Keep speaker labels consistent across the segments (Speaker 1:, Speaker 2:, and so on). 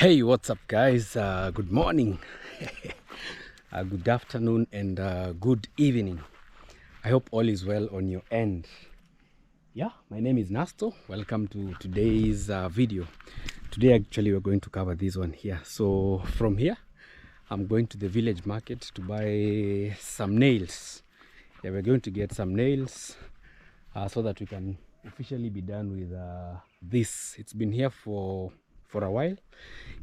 Speaker 1: Hey, what's up guys? Good morning, good afternoon, and good evening. I hope all is well on your end. Yeah, my name is Nasto. Welcome to today's video. Today actually we're going to cover this one here. So from here I'm going to the village market to buy some nails. Yeah, we're going to get some nails so that we can officially be done with this. It's been here for a while.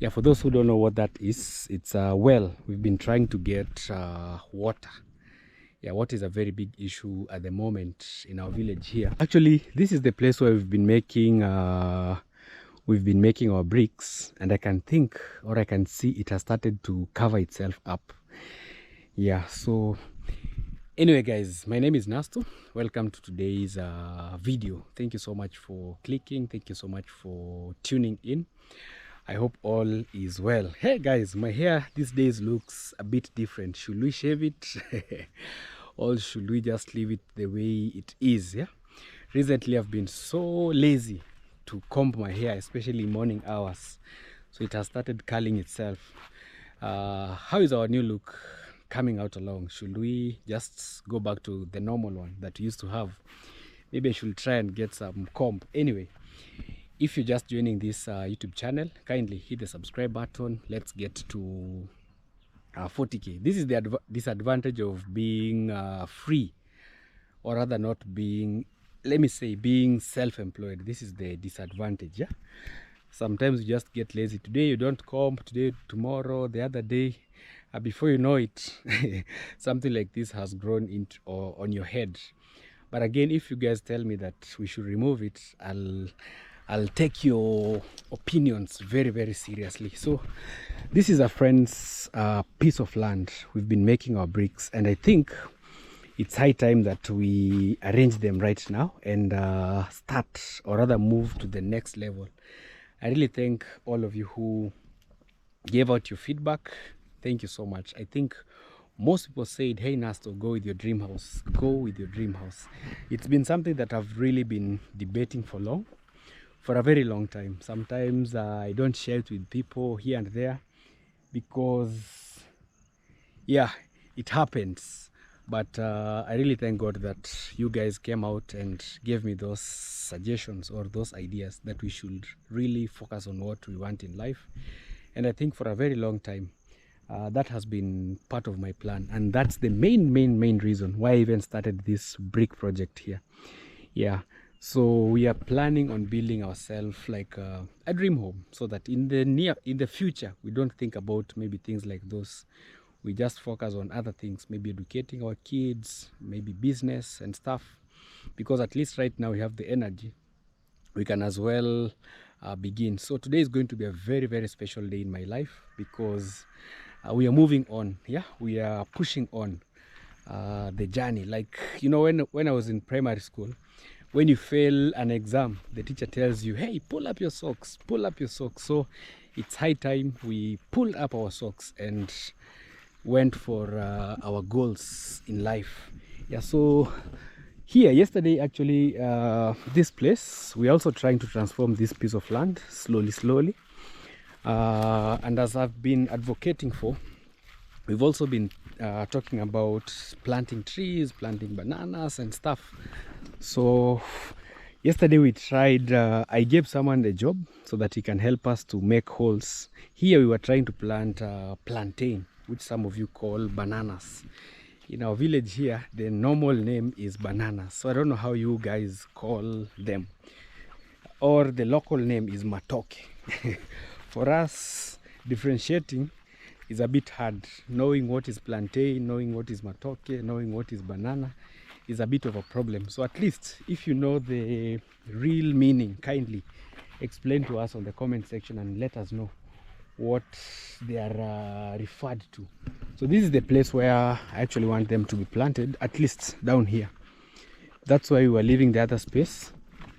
Speaker 1: Yeah, for those who don't know what that is, it's a well. We've been trying to get water. Yeah, water is a very big issue at the moment in our village here. Actually, this is the place where we've been making our bricks, and I can think, or I can see, it has started to cover itself up. Yeah, so anyway guys, my name is Nasto. Welcome to today's video. Thank you so much for clicking. Thank you so much for tuning in. I hope all is well. Hey guys, my hair these days looks a bit different. Should we shave it or should we just leave it the way it is? Yeah, recently I've been so lazy to comb my hair, especially morning hours, so it has started curling itself. How is our new look coming out along? Should we just go back to the normal one that we used to have? Maybe I should try and get some comb. Anyway, if you're just joining this YouTube channel, kindly hit the subscribe button. Let's get to 40k. This is the disadvantage of being free, or rather not being, let me say, being self-employed. This is the disadvantage. Yeah, sometimes you just get lazy. Today you don't comb, today, tomorrow, the other day, before you know it something like this has grown into on your head. But again, if you guys tell me that we should remove it, I'll take your opinions very, very seriously. So this is a friend's piece of land. We've been making our bricks, and I think it's high time that we arrange them right now and start, or rather move to the next level. I really thank all of you who gave out your feedback. Thank you so much. I think most people said, hey Nasto, go with your dream house. Go with your dream house. It's been something that I've really been debating for a very long time. Sometimes I don't share it with people here and there because, yeah, it happens. But I really thank God that you guys came out and gave me those suggestions or those ideas that we should really focus on what we want in life. And I think for a very long time, that has been part of my plan. And that's the main reason why I even started this brick project here. Yeah. So we are planning on building ourselves like a dream home, so that in the future we don't think about maybe things like those. We just focus on other things, maybe educating our kids, maybe business and stuff, because at least right now we have the energy. We can as well begin. So today is going to be a very, very special day in my life, because we are moving on. Yeah, we are pushing on the journey. Like, you know, when I was in primary school, when you fail an exam, the teacher tells you, hey, pull up your socks, pull up your socks. So it's high time we pulled up our socks and went for our goals in life. Yeah, so here yesterday, actually, this place, we're also trying to transform this piece of land slowly. And as I've been advocating for, we've also been talking about planting trees, planting bananas and stuff. So yesterday we tried, I gave someone a job so that he can help us to make holes. Here we were trying to plant plantain, which some of you call bananas. In our village here, the normal name is bananas. So I don't know how you guys call them. Or the local name is matoke. For us, differentiating is a bit hard. Knowing what is plantain, knowing what is matoke, knowing what is banana is a bit of a problem. So at least if you know the real meaning, kindly explain to us on the comment section and let us know what they are referred to. So this is the place where I actually want them to be planted, at least down here. That's why we were leaving the other space,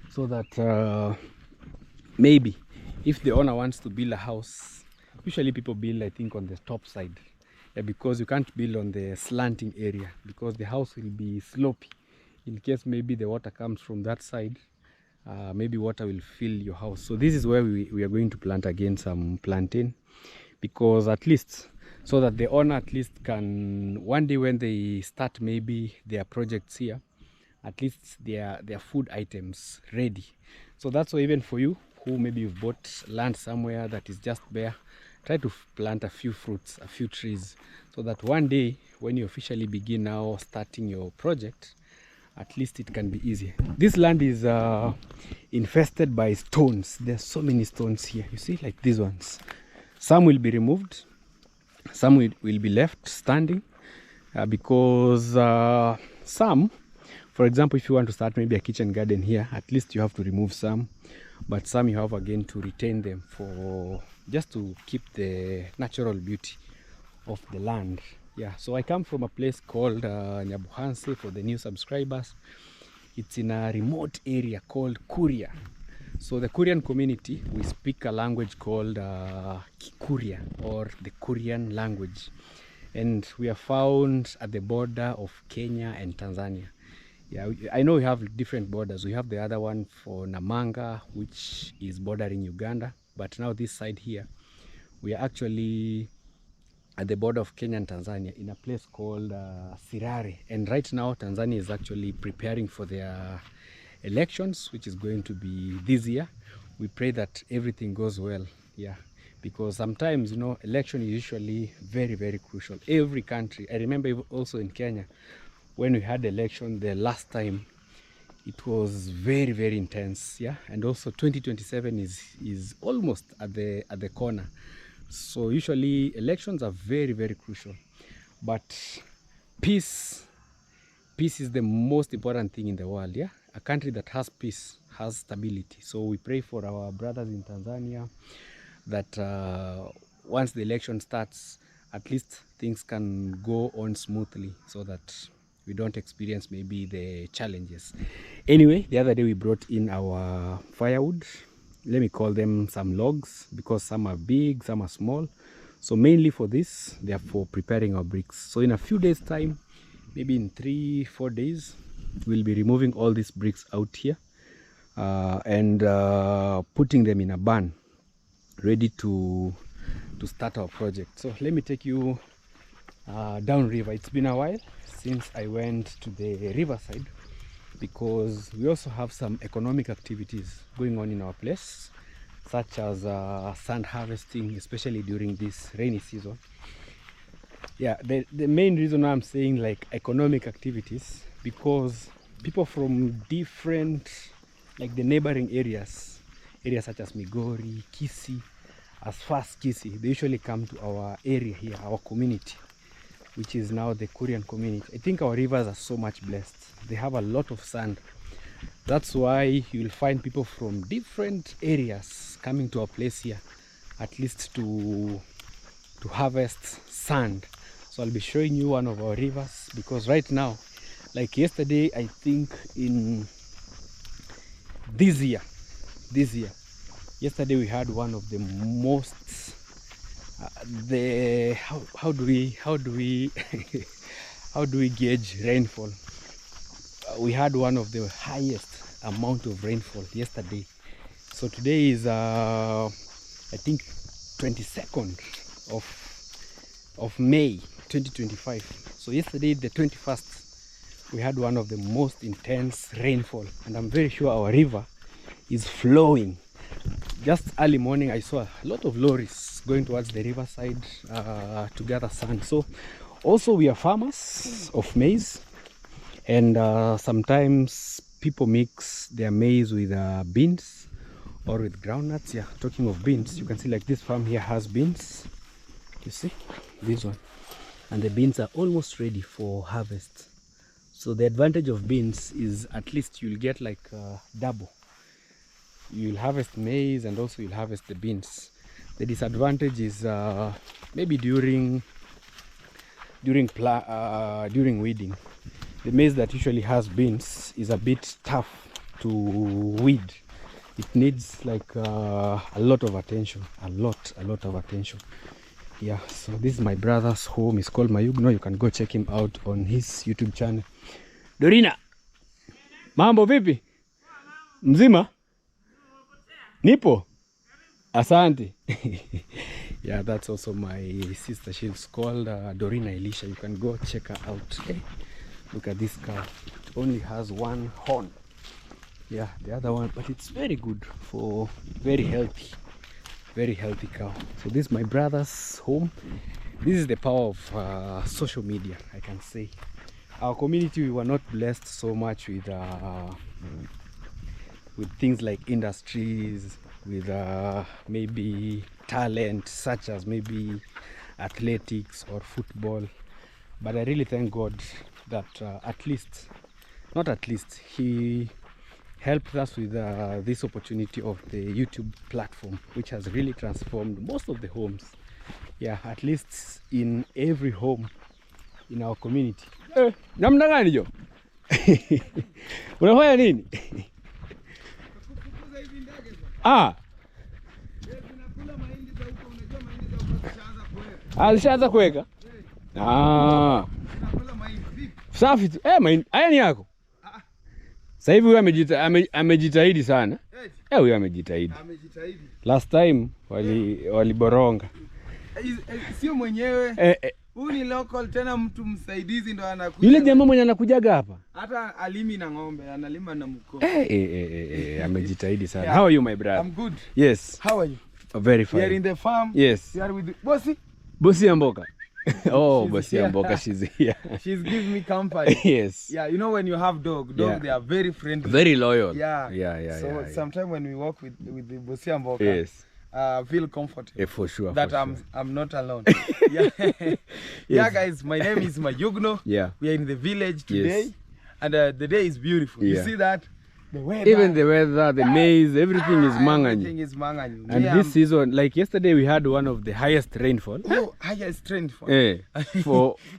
Speaker 1: so that maybe if the owner wants to build a house, usually people build, I think, on the top side. Yeah, because you can't build on the slanting area, because the house will be slopey in case maybe the water comes from that side maybe water will fill your house. So this is where we are going to plant again some plantain, because at least so that the owner at least can one day when they start maybe their projects here, at least their food items ready. So that's why even for you who maybe you've bought land somewhere that is just bare, try to plant a few fruits, a few trees, so that one day when you officially begin now starting your project, at least it can be easy. This land is infested by stones. There's so many stones here, you see, like these ones. Some will be removed, some will be left standing, because some, for example, if you want to start maybe a kitchen garden here, at least you have to remove some, but some you have again to retain them for just to keep the natural beauty of the land. Yeah, so I come from a place called Nyabuhanse. For the new subscribers, it's in a remote area called Kuria. So the Kurian community, we speak a language called Kikuria, or the Kurian language, and we are found at the border of Kenya and Tanzania. Yeah, I know we have different borders. We have the other one for Namanga, which is bordering Uganda, but now this side here, we are actually at the border of Kenya and Tanzania in a place called Sirare. And right now Tanzania is actually preparing for their elections, which is going to be this year. We pray that everything goes well, yeah, because sometimes, you know, election is usually very, very crucial. Every country, I remember also in Kenya, when we had election the last time, it was very, very intense, yeah. And also 2027 is almost at the corner. So usually elections are very, very crucial, but peace is the most important thing in the world, yeah. A country that has peace has stability. So we pray for our brothers in Tanzania that once the election starts, at least things can go on smoothly, so that we don't experience maybe the challenges. Anyway, the other day we brought in our firewood. Let me call them some logs, because some are big, some are small. So mainly for this, they are for preparing our bricks. So in a few days time, maybe in 3-4 days, we'll be removing all these bricks out here and putting them in a barn, ready to start our project. So let me take you down river. It's been a while since I went to the riverside, because we also have some economic activities going on in our place, such as sand harvesting, especially during this rainy season. Yeah, the main reason I'm saying like economic activities, because people from different, like the neighboring areas such as Migori, Kisii, as far as Kisii, they usually come to our area here, our community, which is now the Korean community. I think our rivers are so much blessed. They have a lot of sand. That's why you'll find people from different areas coming to our place here, at least to harvest sand. So I'll be showing you one of our rivers, because right now, like yesterday, I think in this year, yesterday we had one of the most how do we how do we gauge rainfall? We had one of the highest amount of rainfall yesterday. So today is I think 22nd of May 2025. So yesterday, the 21st, we had one of the most intense rainfall, and I'm very sure our river is flowing. Just early morning, I saw a lot of lorries going towards the riverside to gather sand. So also we are farmers of maize, and sometimes people mix their maize with beans or with groundnuts. Yeah, talking of beans, you can see like this farm here has beans. You see this one, and the beans are almost ready for harvest. So the advantage of beans is at least you'll get like double. You'll harvest maize and also you'll harvest the beans. The disadvantage is maybe during weeding. The maize that usually has beans is a bit tough to weed. It needs like a lot of attention, a lot of attention. Yeah, so this is my brother's home. It's called Mayugno. You can go check him out on his YouTube channel. Dorina, mambo vipi? Mzima? Nipo? Asante. Yeah, that's also my sister. She's called Dorina Elisha. You can go check her out. Hey, look at this cow. It only has one horn. Yeah, the other one, but it's very good for very healthy cow. So this is my brother's home. This is the power of social media, I can say. Our community, we were not blessed so much with things like industries, with maybe talent such as maybe athletics or football. But I really thank God that not at least, He helped us with this opportunity of the YouTube platform, which has really transformed most of the homes. Yeah, at least in every home in our community. Namna gani jo? Unafanya nini? Alishaanza kuweka? Safi tu. Haya ni yako? Sasa hivi huyu amejitahidi sana. Huyu amejitahidi. Last time waliboronga.
Speaker 2: Sio mwenyewe. Huyu ni local, tena mtu msaidizi ndo anakuja.
Speaker 1: Yule jamaa mwenye anakujaga hapa.
Speaker 2: Hata alimi na ng'ombe, analima na mko.
Speaker 1: Amejitahidi sana. Yeah. How are you, my brother?
Speaker 2: I'm good.
Speaker 1: Yes.
Speaker 2: How are you?
Speaker 1: Very fine.
Speaker 2: We are in the farm.
Speaker 1: Yes.
Speaker 2: We are with Bossy.
Speaker 1: Bossy Amboka. Oh, Bossy Amboka, she's here.
Speaker 2: She's giving me company.
Speaker 1: Yes.
Speaker 2: Yeah, you know when you have dogs, they are very friendly.
Speaker 1: Very loyal.
Speaker 2: Yeah. So sometimes when we walk with the Bossy Amboka,
Speaker 1: yes.
Speaker 2: Feel comfortable.
Speaker 1: For sure.
Speaker 2: That I'm not alone. Yeah.
Speaker 1: Yes.
Speaker 2: Yeah, guys, my name is Mayugno.
Speaker 1: Yeah.
Speaker 2: We are in the village today. Yes. And the day is beautiful. Yeah. You see that? The weather.
Speaker 1: Even the weather, the maize, everything is manganyu.
Speaker 2: Everything is manganyu.
Speaker 1: And this season, like yesterday, we had one of the highest rainfall.
Speaker 2: Oh, highest rainfall.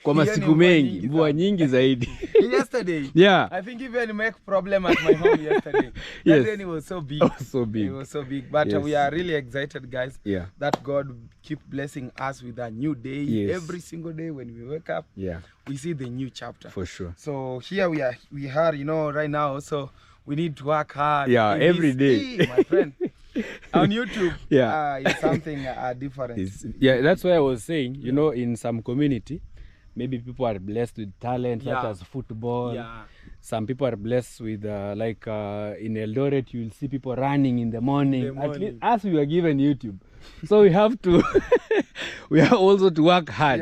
Speaker 1: Kwa masiku mengi, mvua nyingi zaidi.
Speaker 2: Yesterday.
Speaker 1: Yeah.
Speaker 2: I think even make problem at my home yesterday.
Speaker 1: Yes.
Speaker 2: That rain was so big.
Speaker 1: Oh, so big.
Speaker 2: It was so big. But
Speaker 1: yes.
Speaker 2: We are really excited, guys.
Speaker 1: Yeah.
Speaker 2: That God keep blessing us with a new day.
Speaker 1: Yes.
Speaker 2: Every single day when we wake up.
Speaker 1: Yeah.
Speaker 2: We see the new chapter.
Speaker 1: For sure.
Speaker 2: So here we are, you know, right now also. We need to work hard.
Speaker 1: Yeah, every day.
Speaker 2: My friend. On YouTube,
Speaker 1: yeah,
Speaker 2: it's something different.
Speaker 1: Yeah, that's why I was saying, you know, in some community, maybe people are blessed with talent such as football. Yeah. Some people are blessed with, like in Eldoret, you will see people running in the morning. At least as we were given YouTube. So we have to, we have also to work hard.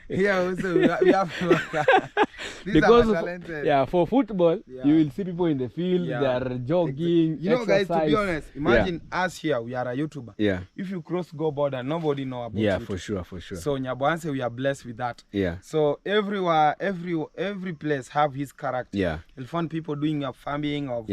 Speaker 2: Yeah, also we have to work hard.
Speaker 1: Because for football, you will see people in the field, they are jogging,
Speaker 2: you know, guys, to be honest, imagine us here, we are a YouTuber.
Speaker 1: Yeah.
Speaker 2: If you cross go border, nobody know about
Speaker 1: it.
Speaker 2: For
Speaker 1: sure.
Speaker 2: So Nyaboanse, we are blessed with that.
Speaker 1: Yeah.
Speaker 2: So everywhere, every place have his character.
Speaker 1: Yeah.
Speaker 2: You'll find people doing a farming of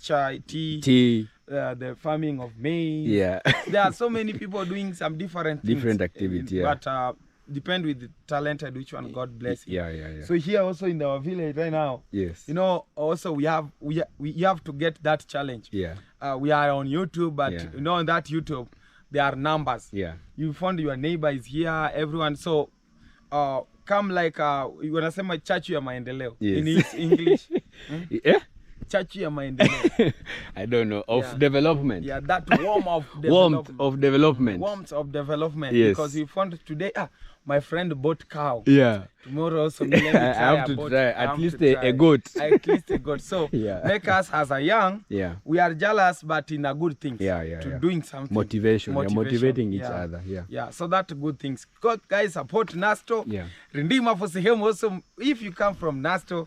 Speaker 2: chai, tea. The farming of maize. Yeah. There are so many people doing some different
Speaker 1: activity. Yeah.
Speaker 2: But depend with the talented which one God bless.
Speaker 1: Yeah.
Speaker 2: So here also in our village right now.
Speaker 1: Yes.
Speaker 2: You know, also we have to get that challenge.
Speaker 1: Yeah.
Speaker 2: We are on YouTube, but you know, on that YouTube there are numbers.
Speaker 1: Yeah.
Speaker 2: You found your neighbor is here, everyone. So come like you wanna say my church ya maendeleo in English.
Speaker 1: Yeah.
Speaker 2: Church ya maendeleo.
Speaker 1: I don't know, of development.
Speaker 2: Yeah, that warmth of development.
Speaker 1: Warmth of development.
Speaker 2: Yes. Because we found today, my friend bought cow.
Speaker 1: Yeah.
Speaker 2: Tomorrow also
Speaker 1: I have to try at least a goat.
Speaker 2: At least a goat. So make us as a young, we are jealous, but in a good thing. To doing something.
Speaker 1: Motivation. You're motivating each other.
Speaker 2: Yeah. So that good things. God, guys, support Nasto.
Speaker 1: Yeah.
Speaker 2: Rindima for sehemu also. If you come from Nasto,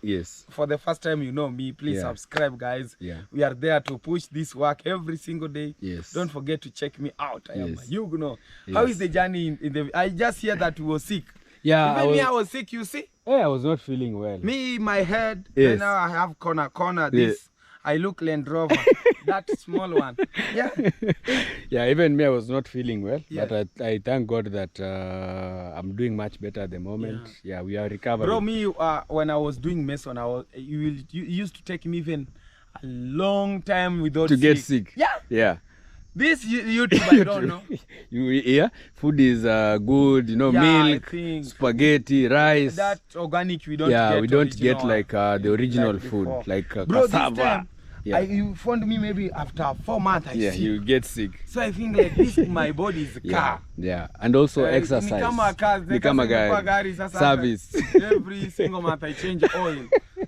Speaker 2: for the first time you know me, please subscribe, guys.
Speaker 1: Yeah.
Speaker 2: We are there to push this work every single day.
Speaker 1: Yes.
Speaker 2: Don't forget to check me out. I am Mayugno. How is the journey in the? I just hear that you were sick.
Speaker 1: Yeah.
Speaker 2: Even I was sick, you see?
Speaker 1: Yeah, I was not feeling well.
Speaker 2: Me, my head, and now I have corner, this. I look Land Rover, that small one. Yeah.
Speaker 1: Yeah, even me, I was not feeling well. But I thank God that I'm doing much better at the moment. Yeah, we are recovering.
Speaker 2: Bro, me, when I was doing Mason, you used to take me even a long time without
Speaker 1: to get sick. Yeah.
Speaker 2: This YouTube, I don't know.
Speaker 1: Food is good, you know, milk, spaghetti, rice.
Speaker 2: That organic we don't get.
Speaker 1: We don't get like the original food, like cassava.
Speaker 2: You found me maybe after 4 months.
Speaker 1: You get sick.
Speaker 2: So I think like this, my body is a car.
Speaker 1: Yeah, and also exercise. Become a guy. Service.
Speaker 2: Every single month I change oil.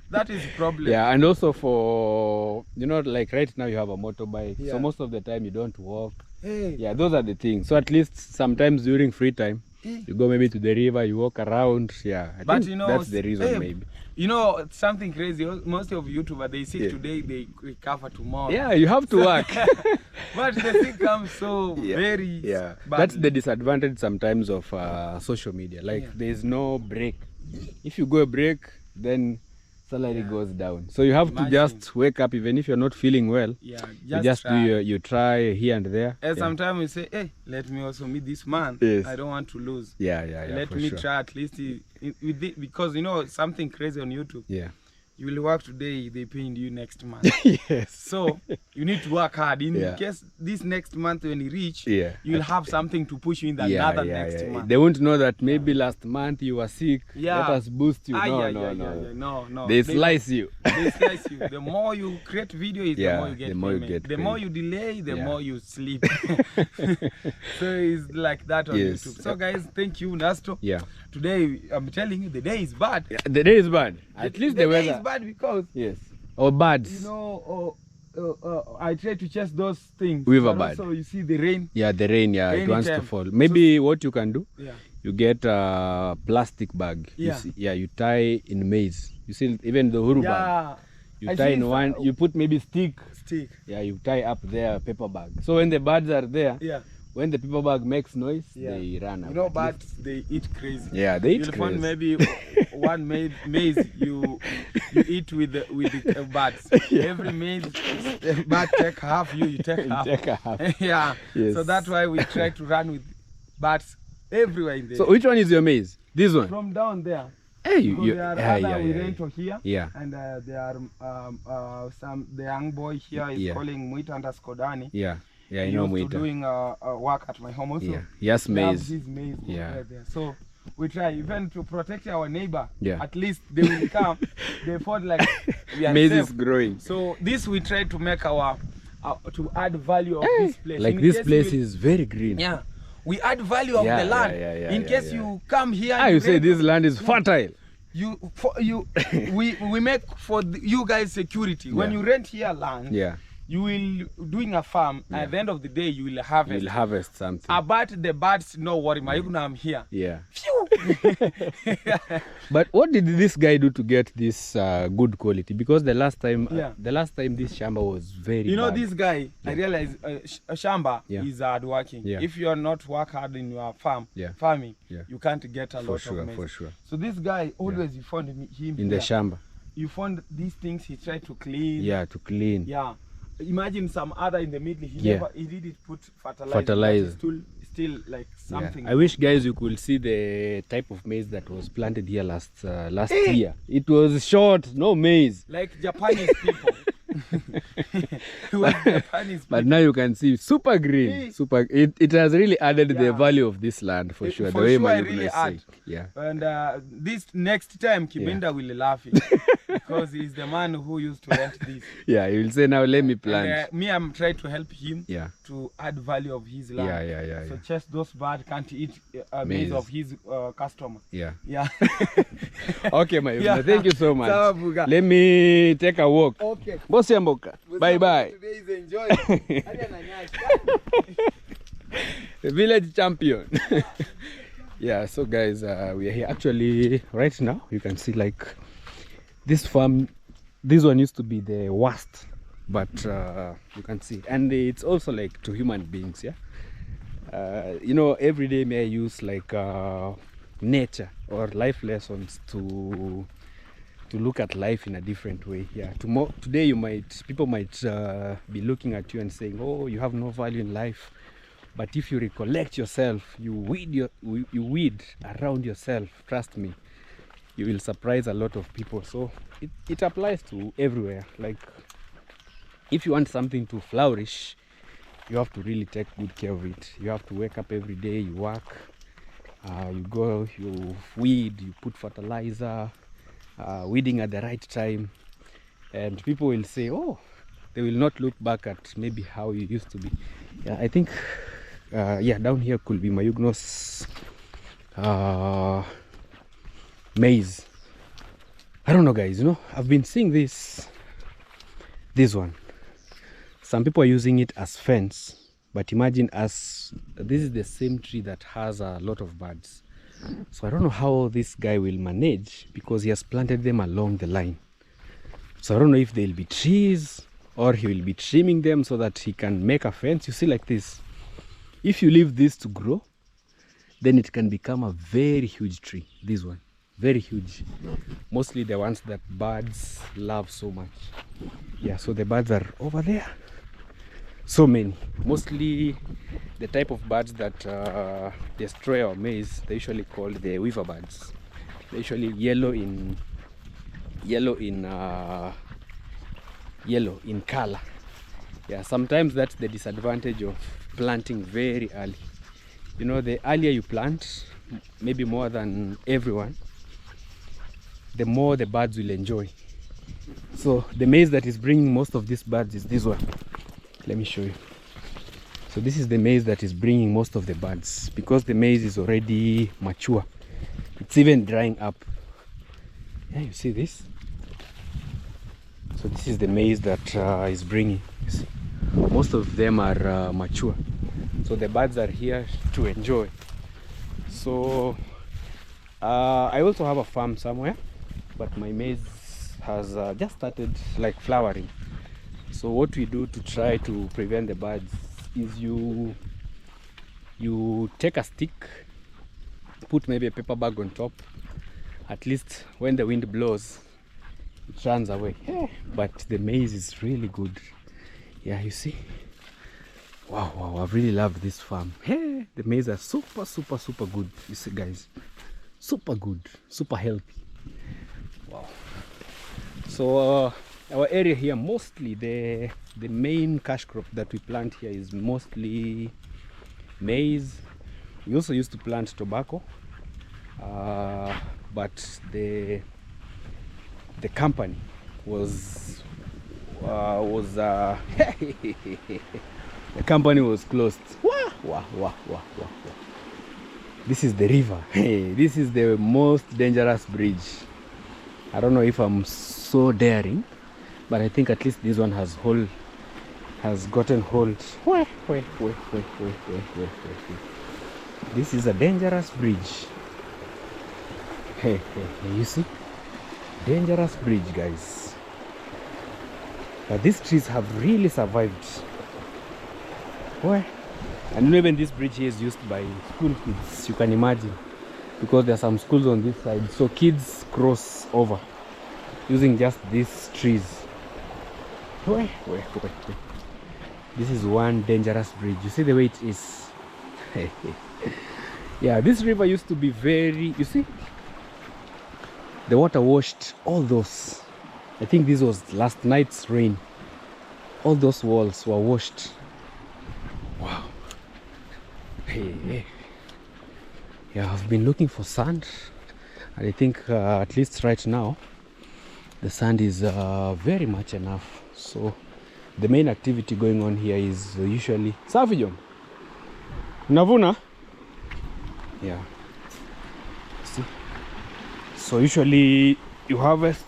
Speaker 2: That is the problem.
Speaker 1: Yeah, and also for, you know, like right now you have a motorbike, so most of the time you don't walk. Yeah, those are the things. So at least sometimes during free time, you go maybe to the river, you walk around. Yeah, I think that's the reason maybe.
Speaker 2: You know, something crazy, most of YouTubers, they say today, they recover tomorrow.
Speaker 1: Yeah, you have to work.
Speaker 2: But the thing comes so very badly.
Speaker 1: That's the disadvantage sometimes of social media. Like there's no break. If you go a break, then salary goes down. So you have to just wake up, even if you're not feeling well.
Speaker 2: Yeah,
Speaker 1: you just try. You try here and there.
Speaker 2: And sometimes you say, hey, let me also meet this man. I don't want to lose. Let me try at least with it, because you know something crazy on YouTube. You will work today, they paying you next month. So you need to work hard. In case this next month when you reach, you'll have something to push you in the another next month.
Speaker 1: They won't know that maybe last month you were sick. Let us boost you. No. They slice you.
Speaker 2: They slice you. The more you create videos, the more you get payment. The more you delay, the more you sleep. So it's like that on YouTube. So guys, thank you, Nasto. Today I'm telling you, the day is bad.
Speaker 1: The day is bad. At least the weather.
Speaker 2: Day is bad because
Speaker 1: or birds.
Speaker 2: You know, I try to chase those things.
Speaker 1: River bird.
Speaker 2: So you see the rain.
Speaker 1: The rain. It wants to fall. Maybe what you can do. You get a plastic bag. You tie in maize. You see, even the huru bag. You tie in one. You put maybe stick. You tie up there paper bag. So when the birds are there. When the paper bag makes noise, they run away.
Speaker 2: You know, birds, they eat crazy.
Speaker 1: They eat crazy.
Speaker 2: Find maybe one maize you eat with the birds. Every maize, the bird take half, you take half. So that's why we try to run with birds everywhere in there.
Speaker 1: So which one is your maize? This one?
Speaker 2: From down there.
Speaker 1: We
Speaker 2: rent here. And there are the young boy here is calling Mwita_Dani.
Speaker 1: I know
Speaker 2: Mwita. Doing work at my home also.
Speaker 1: Yes, maize.
Speaker 2: His maize right there. So we try even to protect our neighbor. At least they will come. They thought like we are
Speaker 1: maize
Speaker 2: safe.
Speaker 1: Is growing.
Speaker 2: So this we try to make our to add value of this place.
Speaker 1: Like this place is very green.
Speaker 2: We add value of the land. In case you come here.
Speaker 1: You say this land is fertile.
Speaker 2: We make for you guys security. When you rent here land. You will doing a farm. At the end of the day, you will harvest.
Speaker 1: You'll harvest something.
Speaker 2: About the birds, no worry. I'm here.
Speaker 1: But what did this guy do to get this good quality? Because the last time this shamba was very.
Speaker 2: You know, this guy. I realize a shamba is hard working. If you are not work hard in your farming, you can't get a lot of maize. For sure. So this guy always you found him
Speaker 1: in the shamba.
Speaker 2: You found these things he tried to clean.
Speaker 1: To clean.
Speaker 2: Imagine some other in the middle. He didn't put fertilizer. Still like something.
Speaker 1: I wish guys you could see the type of maize that was planted here last year. It was short, no maize.
Speaker 2: Like Japanese people.
Speaker 1: But now you can see super green. It has really added the value of this land for sure. The way my really add.
Speaker 2: And this next time Kibinda will laugh it because he's the man who used to rent this.
Speaker 1: He will say now let me plant.
Speaker 2: Me, I'm trying to help him to add value of his land. So just those birds can't eat maize of his customer. Okay, my friend. Thank you so much.
Speaker 1: Let me take a walk.
Speaker 2: Okay.
Speaker 1: Bye bye.
Speaker 2: Today is enjoying.
Speaker 1: The village champion. So guys, we are here actually right now. You can see like this farm. This one used to be the worst, but you can see, and it's also like to human beings. You know, every day may I use like nature or life lessons to look at life in a different way. Today people might be looking at you and saying, oh, you have no value in life. But if you recollect yourself, you weed around yourself, trust me, you will surprise a lot of people. So it applies to everywhere. Like if you want something to flourish, you have to really take good care of it. You have to wake up every day, you work, you go, you weed, you put fertilizer, weeding at the right time, and people will say, oh, they will not look back at maybe how you used to be. Yeah, I think yeah, down here could be Mayugnos maize. I don't know, guys. You know, I've been seeing this one. Some people are using it as fence, but imagine this is the same tree that has a lot of birds. So I don't know how this guy will manage, because he has planted them along the line. So I don't know if they'll be trees or he will be trimming them so that he can make a fence. You see, like this, if you leave this to grow, then it can become a very huge tree. This one, very huge, mostly the ones that birds love so much. Yeah, so the birds are over there, so many. Mostly the type of birds that destroy our maize, they're usually called the weaver birds. They're usually yellow in color. Yeah, sometimes that's the disadvantage of planting very early. You know, the earlier you plant, maybe more than everyone, the more the birds will enjoy. So the maize that is bringing most of these birds is this one. Let me show you. So this is the maize that is bringing most of the birds, because the maize is already mature. It's even drying up. Yeah, you see this? So this is the maize that is bringing. You see? Most of them are mature. So the birds are here to enjoy. So I also have a farm somewhere, but my maize has just started like flowering. So what we do to try to prevent the birds is you take a stick, put maybe a paper bag on top. At least when the wind blows, it runs away. Yeah, but the maize is really good. Yeah, you see? Wow, I really love this farm. Hey, the maize are super good. You see, guys, super good, super healthy. Wow. So our area here, mostly the main cash crop that we plant here is mostly maize. We also used to plant tobacco, but the company was the company was closed. Wow. This is the river. Hey, this is the most dangerous bridge. I don't know if I'm so daring, but I think at least this one has gotten hold. Wait. This is a dangerous bridge. Hey, you see? Dangerous bridge, guys. But these trees have really survived. Why? And even this bridge here is used by school kids, you can imagine, because there are some schools on this side, so kids cross over using just these trees. Wait. This is one dangerous bridge. You see the way it is. Yeah, this river used to be very, you see, the water washed all those. I think this was last night's rain. All those walls were washed. Wow. Hey. Yeah, I've been looking for sand, and I think at least right now the sand is very much enough. So the main activity going on here is usually Savijom Navuna. Yeah. See? So usually you harvest,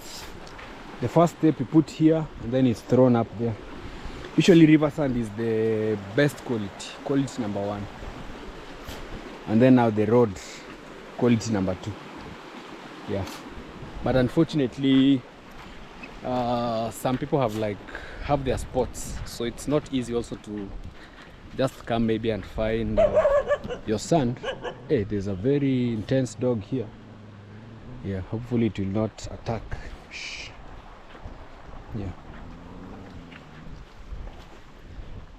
Speaker 1: the first step you put here, and then it's thrown up there. Usually river sand is the best quality number 1. And then now the road, quality number 2. Yeah. But unfortunately, some people have their spots, so it's not easy also to just come maybe and find your sand. Hey, there's a very intense dog here. Yeah, hopefully it will not attack. Shh. Yeah.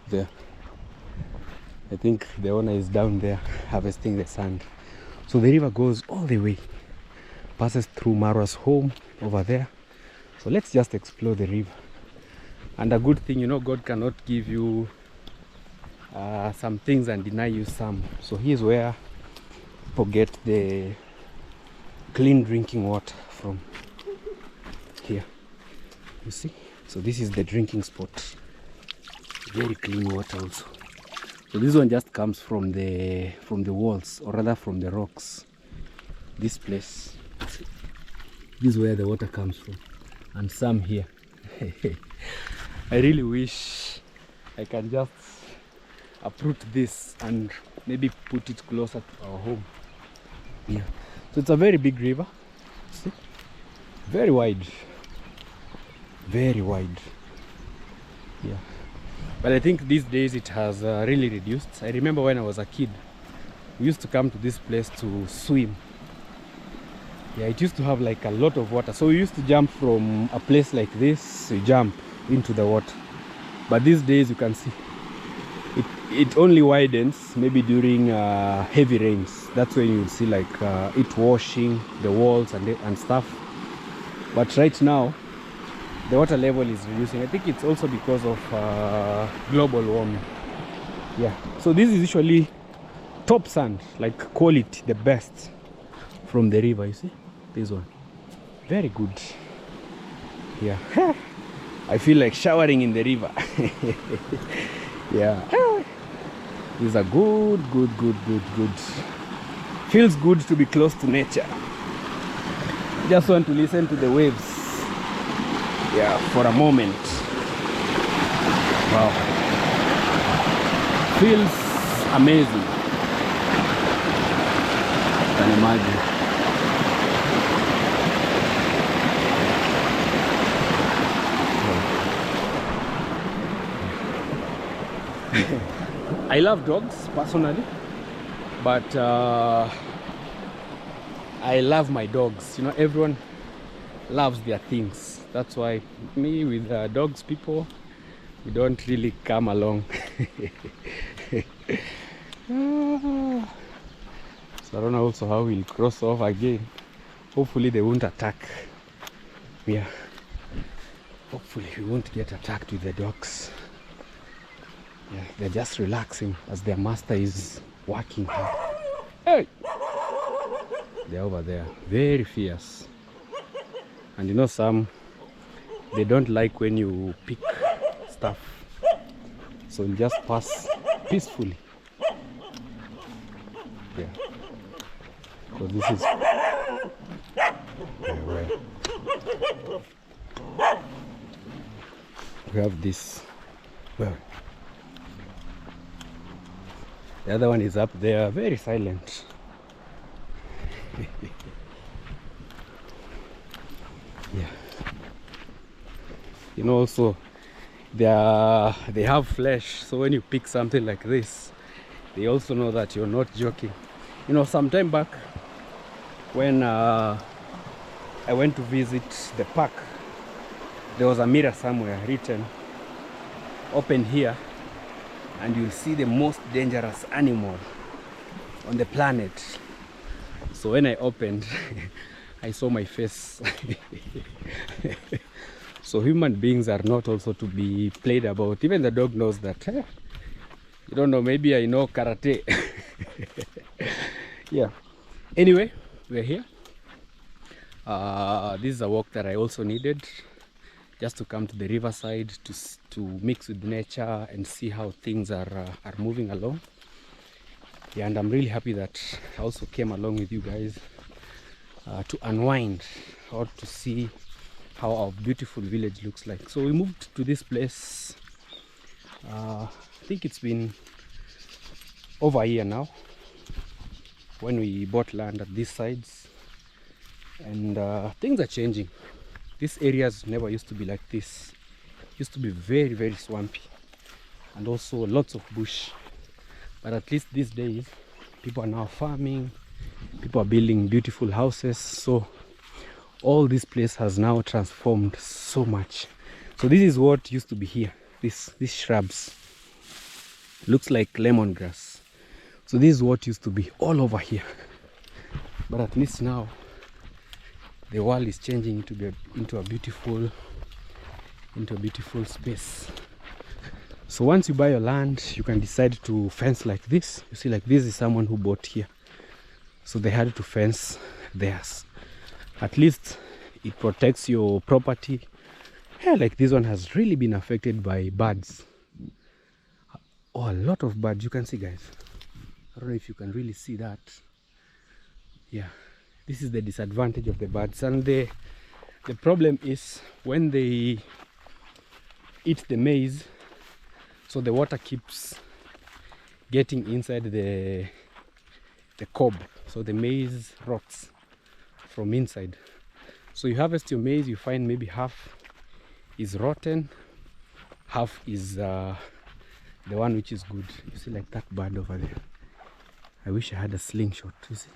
Speaker 1: There. I think the owner is down there harvesting the sand. So the river goes all the way, passes through Marwa's home over there. So let's just explore the river. And a good thing, you know, God cannot give you some things and deny you some. So here's where people get the clean drinking water from. Here, you see, So this is the drinking spot. Very clean water also. So this one just comes from the walls, or rather from the rocks. This place, this is where the water comes from, and some here. I really wish I can just uproot this and maybe put it closer to our home. Yeah, so it's a very big river. See, very wide, very wide. Yeah, but I think these days it has really reduced. I remember when I was a kid, we used to come to this place to swim. Yeah, it used to have like a lot of water, so we used to jump from a place like this. We jump into the water, but these days you can see it only widens maybe during heavy rains. That's when you see like it washing the walls and stuff. But right now the water level is reducing. I think it's also because of global warming. Yeah, so this is usually top sand, like quality, the best from the river. You see this one, very good. Yeah, I feel like showering in the river. Yeah, these are good. Feels good to be close to nature. Just want to listen to the waves, yeah, for a moment. Wow, feels amazing. You can imagine. I love dogs personally, but I love my dogs. You know, everyone loves their things. That's why me with dogs people, we don't really come along. So I don't know also how we'll cross off again. Hopefully they won't attack. Yeah, hopefully we won't get attacked with the dogs. Yeah, they're just relaxing as their master is working hard. Hey! They're over there, very fierce. And you know, some, they don't like when you pick stuff. So you'll just pass peacefully. Yeah. So this is where we have this. Well, the other one is up there, very silent. Yeah. You know, also they have flesh, so when you pick something like this, they also know that you're not joking. You know, some time back when I went to visit the park, there was a mirror somewhere written, "Open here and you'll see the most dangerous animal on the planet." So when I opened, I saw my face. So human beings are not also to be played about. Even the dog knows that. You don't know, maybe I know karate. Yeah. Anyway, we're here. This is a walk that I also needed, just to come to the riverside to mix with nature and see how things are moving along. Yeah, and I'm really happy that I also came along with you guys to unwind or to see how our beautiful village looks like. So we moved to this place, I think it's been over a year now, when we bought land at these sides, and things are changing. These areas never used to be like this. It used to be very, very swampy and also lots of bush. But at least these days, people are now farming, people are building beautiful houses. So all this place has now transformed so much. So this is what used to be here. These shrubs looks like lemongrass. So this is what used to be all over here. But at least now the world is changing into a beautiful space. So once you buy your land, you can decide to fence like this. You see, like this is someone who bought here, so they had to fence theirs. At least it protects your property Yeah, like this one has really been affected by birds. Oh, a lot of birds. You can see, guys. I don't know if you can really see that. Yeah, this is the disadvantage of the birds. And the problem is when they eat the maize, so the water keeps getting inside the cob, so the maize rots from inside. So you harvest your maize, you find maybe half is rotten, half is the one which is good. You see, like that bird over there. I wish I had a slingshot, you see.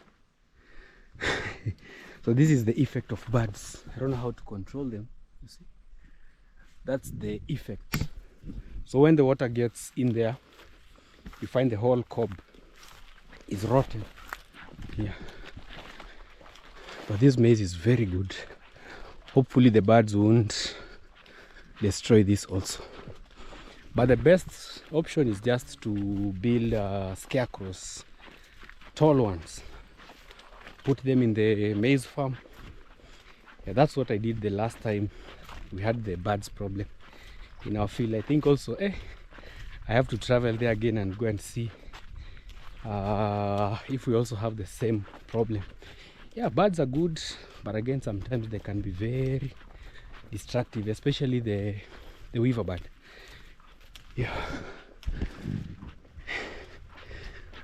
Speaker 1: So this is the effect of birds. I don't know how to control them, you see. That's the effect. So when the water gets in there, you find the whole cob is rotten. Yeah, but this maize is very good. Hopefully the birds won't destroy this also. But the best option is just to build scarecrows, tall ones, put them in the maize farm. Yeah, that's what I did the last time we had the birds problem in our field. I think also I have to travel there again and go and see if we also have the same problem. Yeah, birds are good, but again sometimes they can be very destructive, especially the weaver bird. Yeah,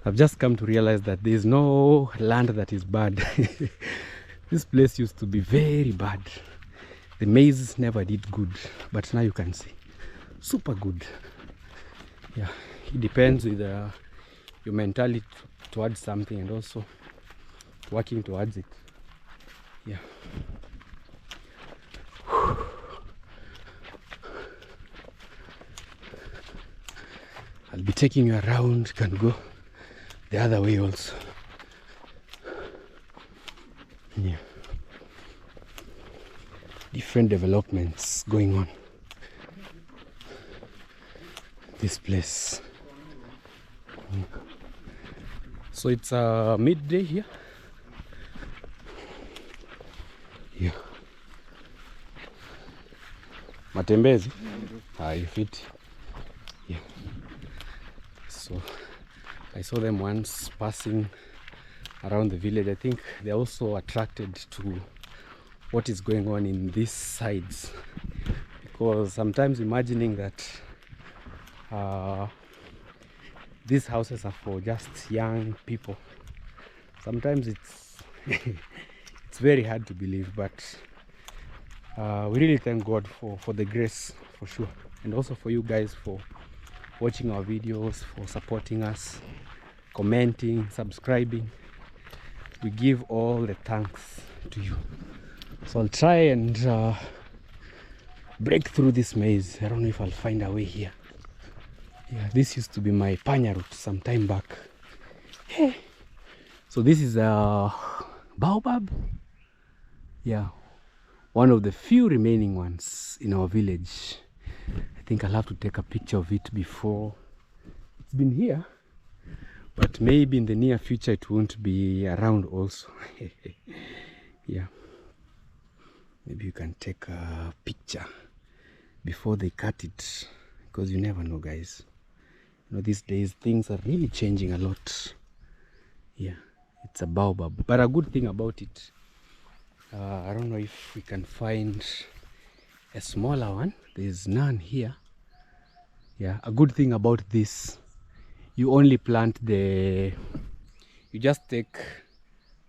Speaker 1: I've just come to realize that there is no land that is bad. This place used to be very bad. The maize never did good, but now you can see super good. Yeah, it depends with your mentality towards something and also working towards it. Yeah. I'll be taking you around. You can go the other way also. Yeah. Different developments going on. This place. So it's midday here. Yeah. Matembezi? You fit. Yeah. So I saw them once passing around the village. I think they're also attracted to what is going on in these sides, because sometimes imagining that these houses are for just young people, sometimes it's it's very hard to believe, but we really thank God for the grace, for sure, and also for you guys for watching our videos, for supporting us, commenting, subscribing. We give all the thanks to you. So I'll try and break through this maze. I don't know if I'll find a way here. Yeah, this used to be my panya route some time back. Hey. So this is a baobab. Yeah, one of the few remaining ones in our village. I think I'll have to take a picture of it before. It's been here, but maybe in the near future it won't be around also. Yeah, maybe you can take a picture before they cut it, because you never know, guys. You know, these days things are really changing a lot. Yeah, it's a baobab, but a good thing about it, I don't know if we can find a smaller one. There's none here. Yeah, a good thing about this, you only plant you just take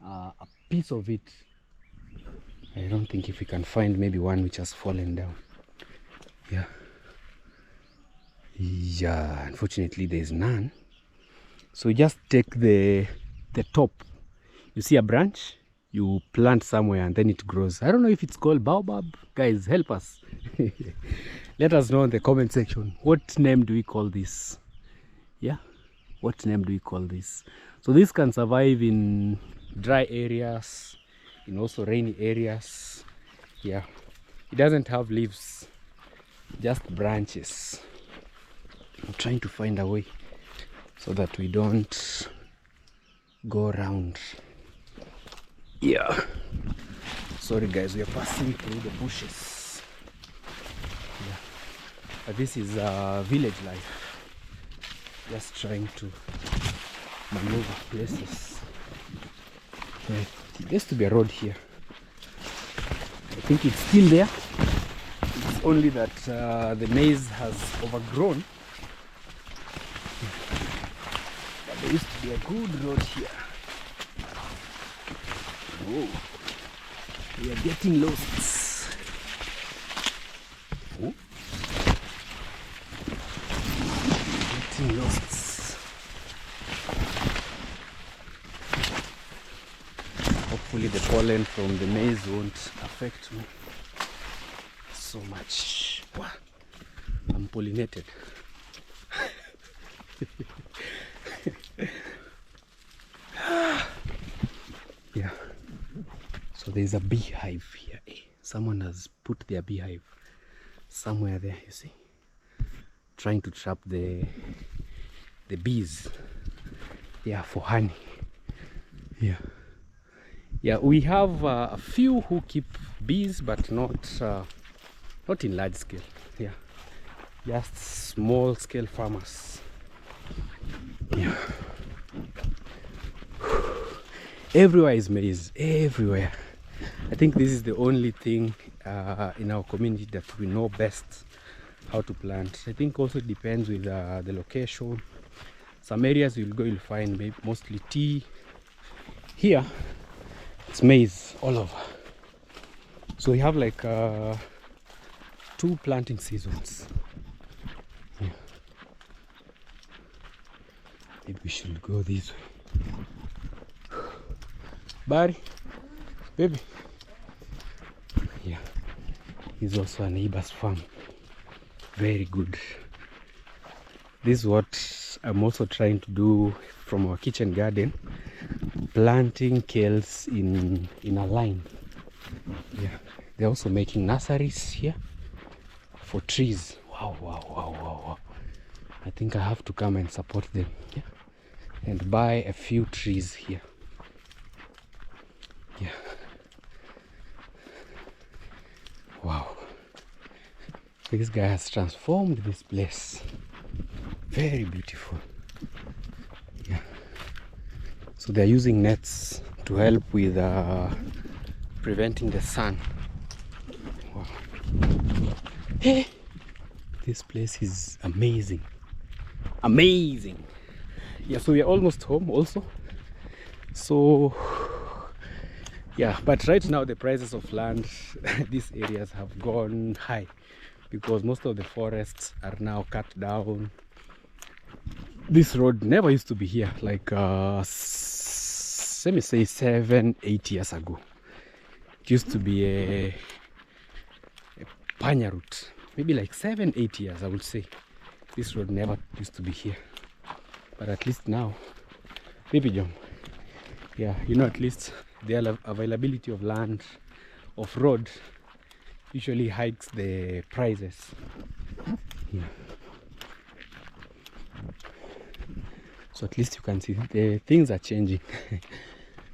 Speaker 1: a piece of it. I don't think if we can find maybe one which has fallen down. Yeah, unfortunately there's none. So you just take the top, you see a branch, you plant somewhere and then it grows. I don't know if it's called baobab. Guys, help us. Let us know in the comment section, what name do we call this? Yeah, what name do we call this? So this can survive in dry areas, in also rainy areas. Yeah, it doesn't have leaves, just branches. I'm trying to find a way so that we don't go around. Yeah, sorry guys, we are passing through the bushes. This is village life. Just trying to maneuver places. There used to be a road here. I think it's still there. It's only that the maize has overgrown. But there used to be a good road here. Whoa. We are getting lost. Oh. Getting lost. Hopefully the pollen from the maize won't affect me so much. Wow. I'm pollinated. Yeah. So there's a beehive here. Someone has put their beehive somewhere there, you see. Trying to trap the bees. Yeah, for honey. Yeah. Yeah, we have a few who keep bees, but not in large scale. Yeah, just small scale farmers. Yeah. Everywhere is maize, everywhere. I think this is the only thing in our community that we know best how to plant. I think also it depends with the location. Some areas you'll go, you'll find maybe mostly tea. Here it's maize all over. So we have like 2 planting seasons. Yeah. Maybe we should go this way. Barry, baby. Yeah, he's also a neighbor's farm. Very good. This is what I'm also trying to do from our kitchen garden. Planting kales in a line. Yeah, they're also making nurseries here for trees. Wow, wow, wow, wow, wow. I think I have to come and support them. Yeah, and buy a few trees here. Yeah. Wow. This guy has transformed this place. Very beautiful. Yeah. So they're using nets to help with preventing the sun. Wow. Hey, this place is amazing. Amazing. Yeah, so we are almost home also. So yeah, but right now the prices of land these areas have gone high because most of the forests are now cut down. This road never used to be here, like let me say 7-8 years ago. It used to be a panya route, maybe like 7-8 years I would say. This road never used to be here, but at least now, baby John, yeah, you know, at least the availability of land, of road, usually hikes the prices. Yeah. So at least you can see the things are changing.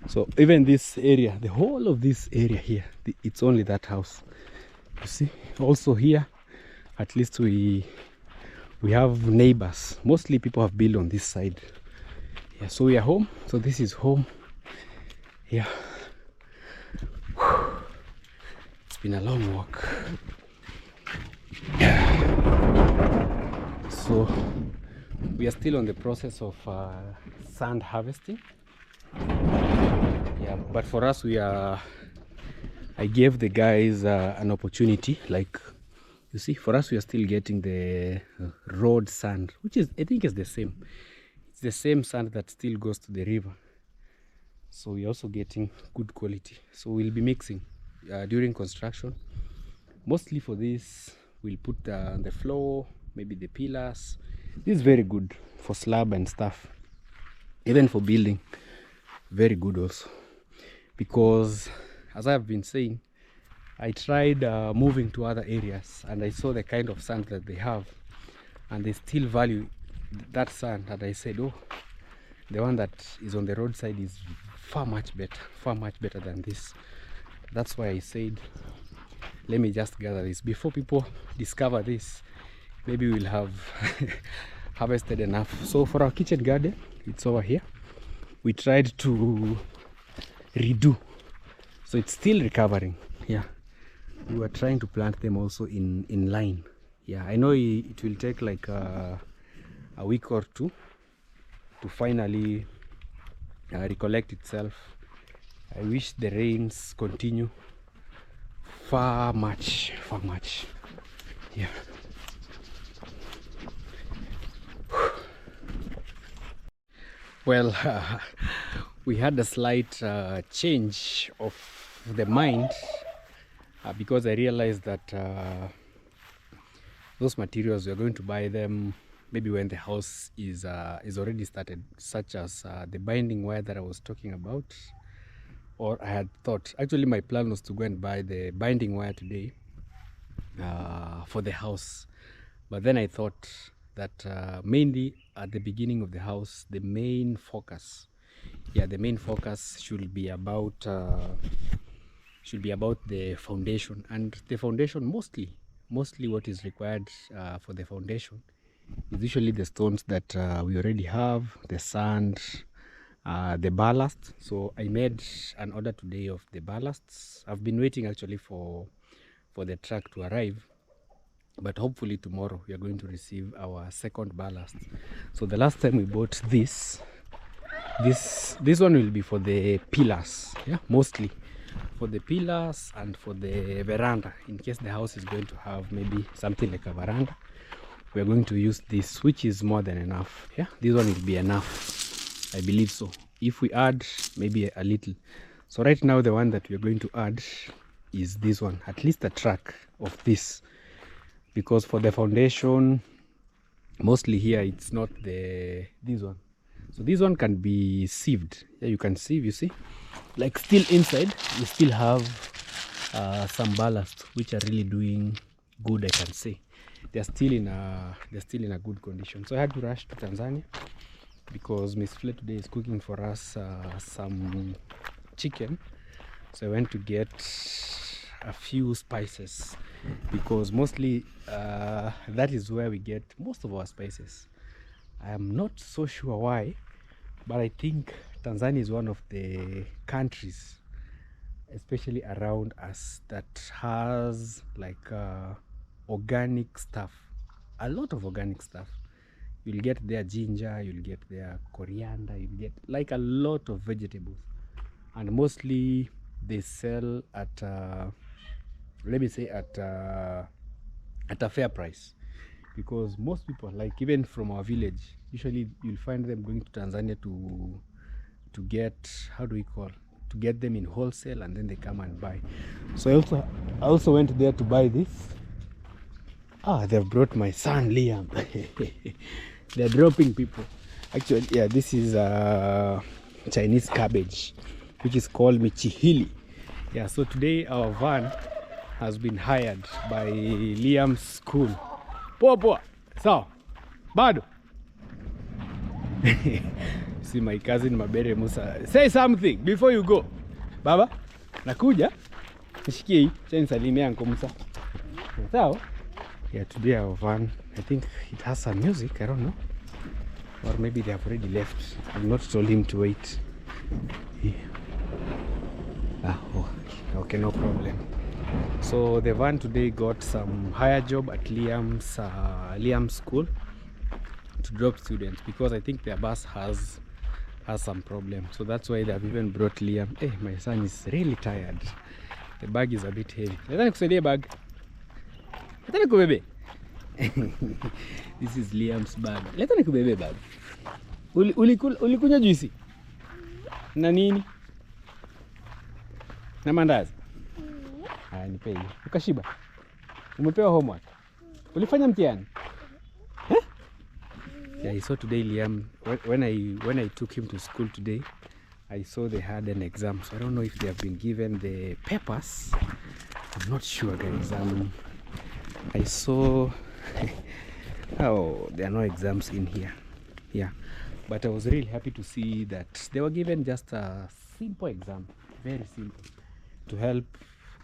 Speaker 1: So even this area, the whole of this area here, it's only that house. You see, also here, at least we have neighbors. Mostly people have built on this side. Yeah, so we are home. So this is home. Yeah. It's been a long walk. So we are still on the process of sand harvesting. Yeah, but for us, I gave the guys an opportunity. Like, you see, for us, we are still getting the road sand, which is, I think, is the same. It's the same sand that still goes to the river. So we're also getting good quality. So we'll be mixing during construction. Mostly for this, we'll put the floor, maybe the pillars. This is very good for slab and stuff. Even for building, very good also. Because, as I've been saying, I tried moving to other areas and I saw the kind of sand that they have, and they still value that sand. And I said, oh, the one that is on the roadside is far much better than this. That's why I said, let me just gather this before people discover this. maybe we'll have harvested enough. So for our kitchen garden, it's over here. We tried to redo, so it's still recovering. Yeah, we were trying to plant them also in line. Yeah, I know it will take like a week or two to finally recollect itself. I wish the rains continue far much. Yeah. Well, we had a slight change of the mind because I realized that those materials, we are going to buy them maybe when the house is already started, such as the binding wire that I was talking about. Or I had thought, actually my plan was to go and buy the binding wire today for the house, but then I thought that mainly at the beginning of the house, the main focus should be about the foundation. And the foundation, mostly what is required for the foundation is usually the stones that we already have, the sand, the ballast. So I made an order today of the ballasts. I've been waiting actually for the truck to arrive, but hopefully tomorrow we are going to receive our second ballast. So the last time we bought this one will be for the pillars, yeah, mostly for the pillars and for the veranda. In case the house is going to have maybe something like a veranda, we are going to use this, which is more than enough. Yeah, this one will be enough, I believe so, if we add maybe a little. So right now the one that we are going to add is this one, at least a track of this, because for the foundation mostly here it's not this one. So this one can be sieved. Yeah, you can sieve, you see, like still inside we still have some ballast which are really doing good, I can say. They're still in a good condition. So I had to rush to Tanzania because Miss Fle today is cooking for us some chicken. So I went to get a few spices because mostly that is where we get most of our spices. I am not so sure why, but I think Tanzania is one of the countries, especially around us, that has like organic stuff, a lot of organic stuff. You'll get their ginger, you'll get their coriander, you'll get like a lot of vegetables, and mostly they sell at let me say at a fair price, because most people, like even from our village, usually you'll find them going to Tanzania to get, how do we call, to get them in wholesale, and then they come and buy. So I also went there to buy this. They've brought my son Liam. They're dropping people. Actually, yeah, this is Chinese cabbage, which is called michihili. Yeah, so today our van has been hired by Liam's school. Poa sawa bado. See my cousin Mabere Musa, say something before you go. Baba nakuja, nishikie hii chani salimia Uncle Musa. Sawa. Yeah, today our van, I think it has some music, I don't know, or maybe they have already left. I've not told him to wait. Okay, no problem. So the van today got some higher job at Liam's school to drop students, because I think their bus has some problem. So that's why they've even brought Liam. Hey, my son is really tired. The bag is a bit heavy. Let's nikusaidie bag. Let's nikubebe. This is Liam's bag. Let's nikubebe bag. Ulikunywa juisi? Na nini? Na mandazi? Nipe hiyo. Ukashiba? Umepewa homework? Ulifanya mtihani? Yeah, I saw today Liam, when I took him to school today, I saw they had an exam. So I don't know if they have been given the papers. I'm not sure, guys. I saw there are no exams in here. Yeah, but I was really happy to see that they were given just a simple exam, very simple, to help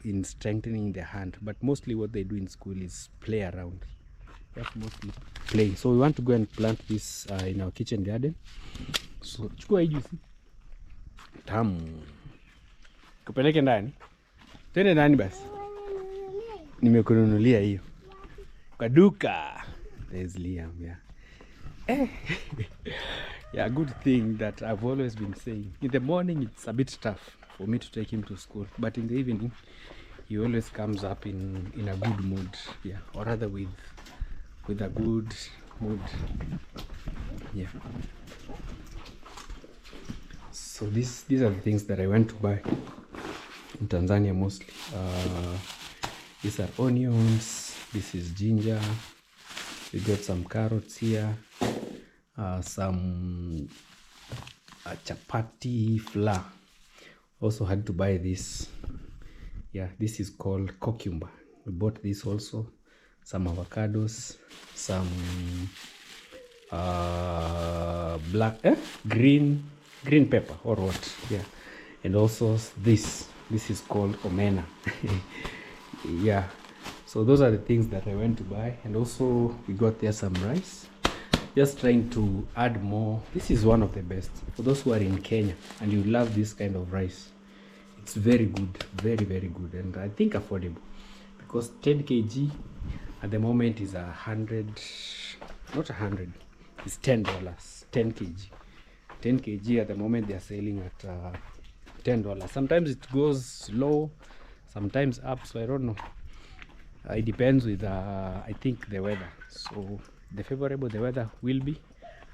Speaker 1: in strengthening their hand. But mostly what they do in school is play around. just mostly play. So we want to go and plant this in our kitchen garden. So chukua hii juice tamu, kupeleke ndani, twende ndani basi. Nimekununulia hiyo kwa duka. There's Liam, yeah. Yeah, good thing that I've always been saying. In the morning it's a bit tough for me to take him to school, but in the evening he always comes up in a good mood, yeah, or rather with a good mood, yeah. So these are the things that I went to buy in Tanzania mostly. These are onions, this is ginger, we got some carrots here, some chapati flour. Also had to buy this. Yeah, this is called cucumber. We bought this also. Some avocados, some green pepper or what, yeah. And also this is called omena. Yeah, so those are the things that I went to buy. And also we got there some rice, just trying to add more. This is one of the best for those who are in Kenya and you love this kind of rice. It's very good, very good, and I think affordable, because 10 kg at the moment is 100, not 100, it's $10. 10 kg 10 kg at the moment they are selling at $10. Sometimes it goes low, sometimes up, so I don't know. It depends with I think the weather. So the favorable the weather will be,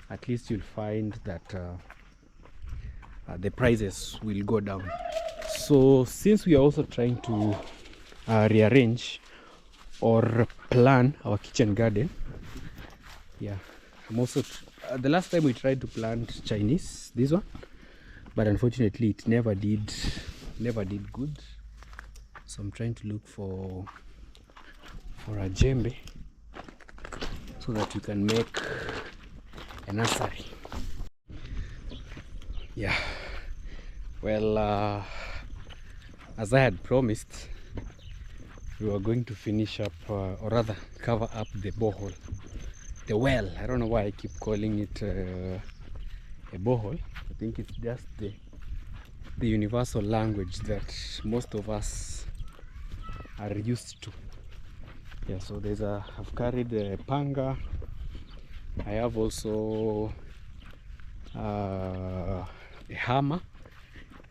Speaker 1: at least you'll find that the prices will go down. So since we are also trying to rearrange or plan our kitchen garden, yeah, I'm also the last time we tried to plant Chinese, this one, but unfortunately it never did good. So I'm trying to look for a djembe so that you can make a nursery. Yeah, well, as I had promised, we were going to finish up, or rather cover up the borehole, the well. I don't know why I keep calling it a borehole. I think it's just the universal language that most of us are used to. Yeah, so I've carried a panga. I have also a hammer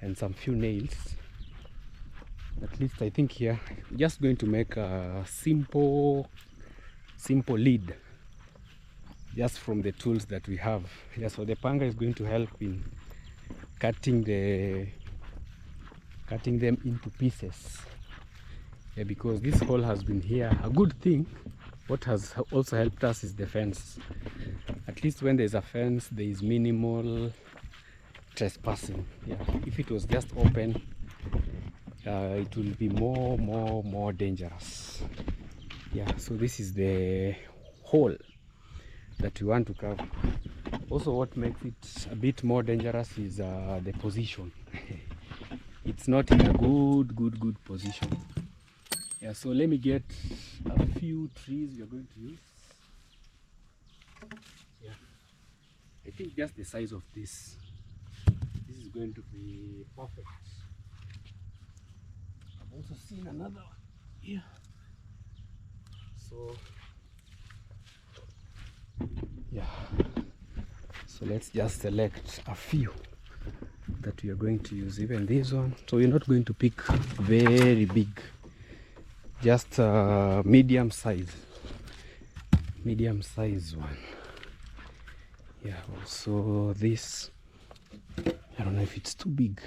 Speaker 1: and some few nails. At least I think here just going to make a simple lid just from the tools that we have. Yeah, so the panga is going to help in cutting them into pieces. Yeah, because this hole has been here. A good thing, what has also helped us is the fence. At least when there's a fence, there is minimal trespassing. Yeah, if it was just open, it will be more dangerous. Yeah, so this is the hole that we want to cover. Also, what makes it a bit more dangerous is the position. It's not in a good position. Yeah, so let me get a few trees we are going to use. Yeah, I think just the size of this is going to be perfect. I've also seen another one here. So yeah, so let's just select a few that we are going to use. Even this one, so we're not going to pick very big, just medium size one. Yeah, also this, I don't know if it's too big.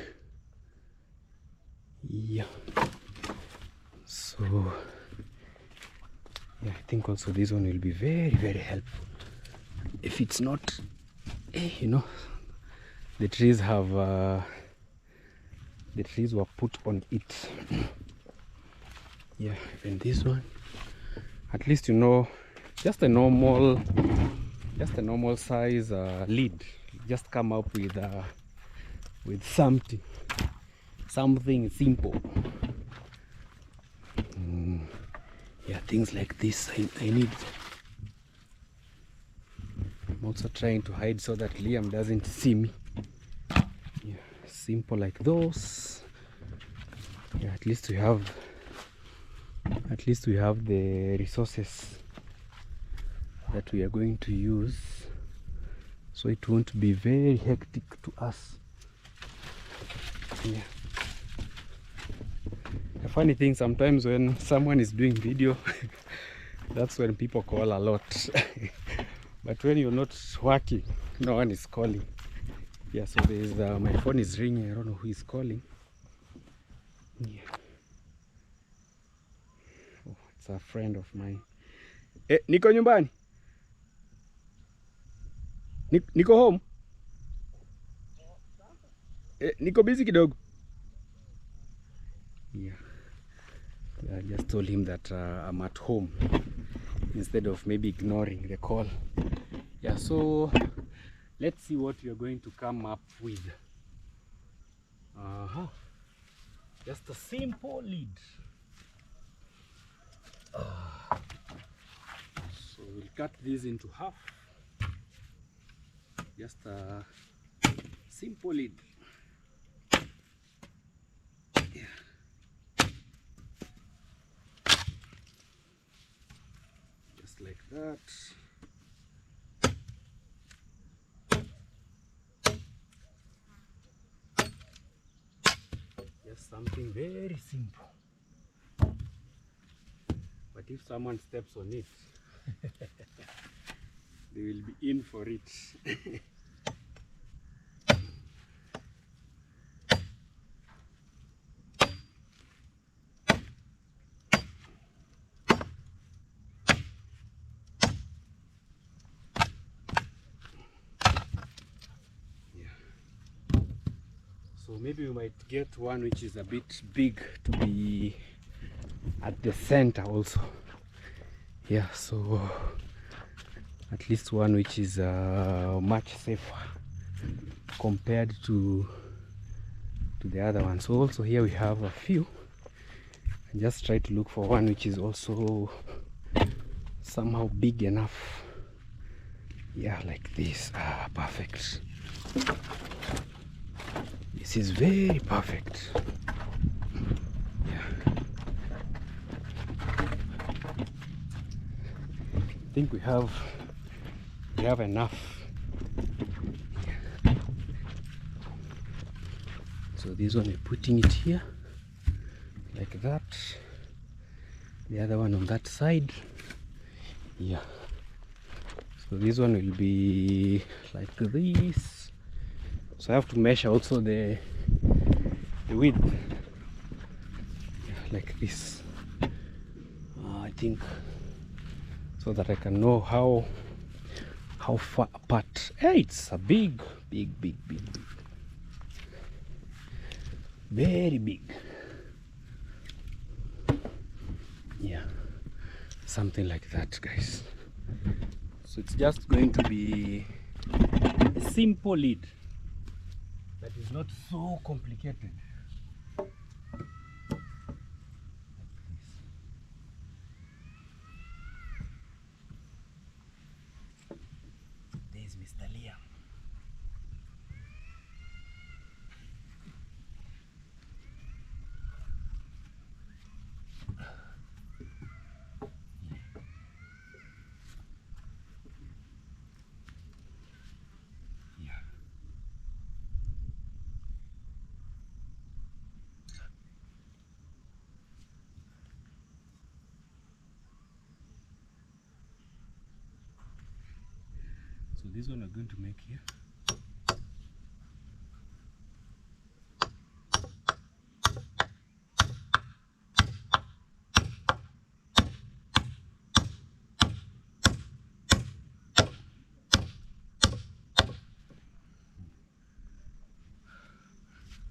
Speaker 1: Yeah, so yeah, I think also this one will be very helpful. If it's not, you know, the trees have the trees were put on it. Yeah, even this one, at least, you know, just a normal size lid. Just come up with something simple. Yeah, things like this I need. I'm also trying to hide so that Liam doesn't see me. Yeah, simple like those. Yeah, at least we have the resources that we are going to use, so it won't be very hectic to us. Yeah. The funny thing, sometimes when someone is doing video that's when people call a lot. But when you're not working, no one is calling. Yeah, so there's my phone is ringing. I don't know who is calling. Yeah. Oh, it's a friend of mine. Niko nyumbani? Niko home? Niko busy kidogo. Yeah. I just told him that I'm at home instead of maybe ignoring the call. Yeah, so let's see what you're going to come up with. Just a simple lid. So we'll cut this into half. Just a simple lid. Yeah. Just like that. Just something very simple. But if someone steps on it, they will be in for it. So maybe we might get one which is a bit big to be at the center also. Yeah, so at least one which is much safer compared to the other one. So also here we have a few. And just try to look for one which is also somehow big enough. Yeah, like this. Perfect. This is very perfect. Yeah. I think we have enough. Yeah. So this one we're putting it here like that. The other one on that side. Yeah. So this one will be like this. So I have to measure also the width. Yeah, like this. I think so that I can know how far apart. Hey, it's a big. Very big. Yeah, something like that, guys. So it's just going to be a simple lid that is not so complicated. There's Mr. Liam. So this one I'm going to make here.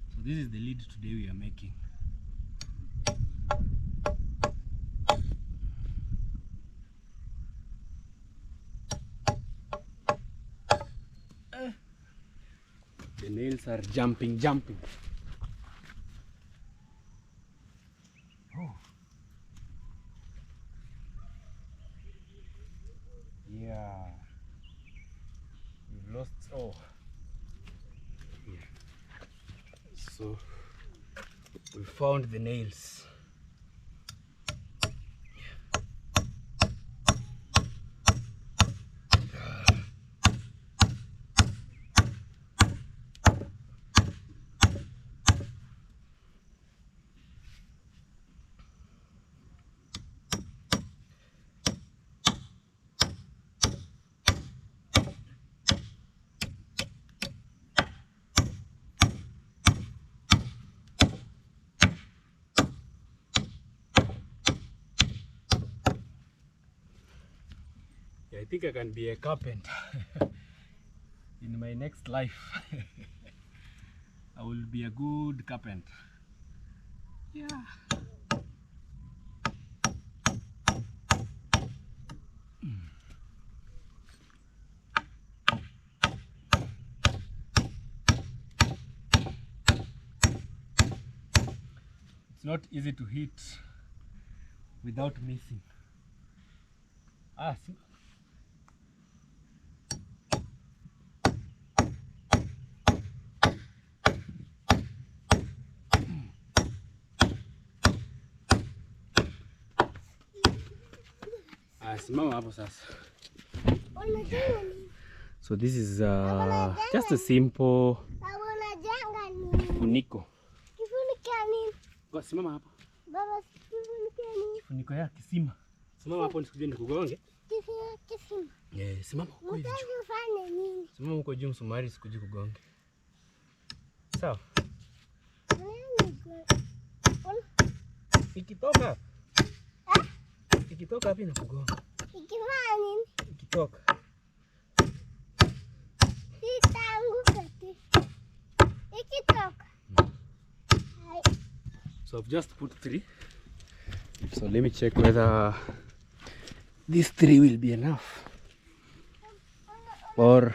Speaker 1: So this is the lid today we are making. The nails are jumping. Oh. Yeah. we've lost. Oh, yeah. So we found the nails. I think I can be a carpenter in my next life. I will be a good carpenter. Yeah. It's not easy to hit without missing. Ah, see? Simama hapo sasa. So this is just a simple kifuniko. Simama hapo. Baba, kifuniko ya kisima. Simama hapo nisikuje nikugonge. Kisima. Simama huko hivi. Simama huko juu msumari sikuje kugonge. Sawa. Ikitoka. Ikitoka hapi na kugonga.
Speaker 2: Ikifanya
Speaker 1: Ikitoka.
Speaker 2: Itaanguka tu. Ikitoka.
Speaker 1: So I've just put 3. So let me check whether these 3 will be enough. Or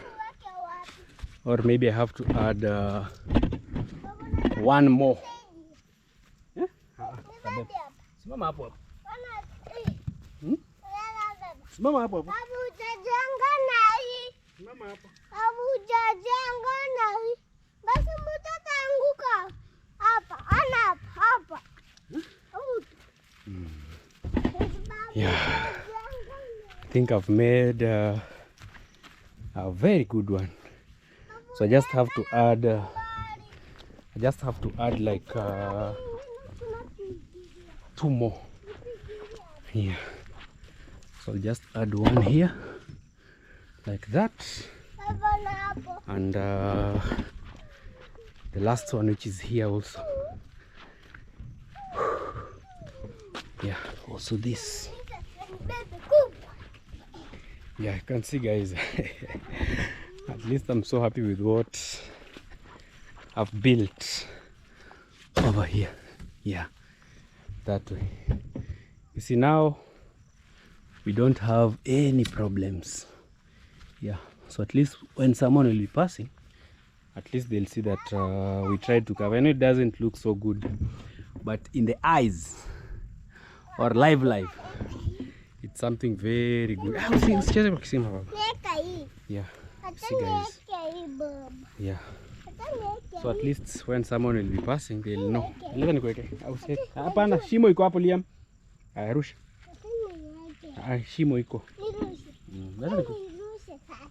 Speaker 1: maybe I have to add 1 more. Yeah? Simama hapo hapo. Simama hapo hapo.
Speaker 2: Habujajenga na hii.
Speaker 1: Simama hapo.
Speaker 2: Habujajenga na hii. Basi mtataanguka. Hapa, hapa.
Speaker 1: Yeah. I think I've made a very good one. So I just have to add like 2 more. Yeah. So I'll just add 1 here, like that, and the last one, which is here also. Yeah, also this. Yeah, you can see, guys. At least I'm so happy with what I've built over here. Yeah, that way. You see, now we don't have any problems. Yeah, so at least when someone will be passing, at least they'll see that we tried to cover. I know it doesn't look so good, but in the eyes or live, it's something very good. Yeah, see, guys. Yeah, so at least when someone will be passing, they'll know. Hapana, shimo iko hapo, Liam. Arusha. Shimo iko.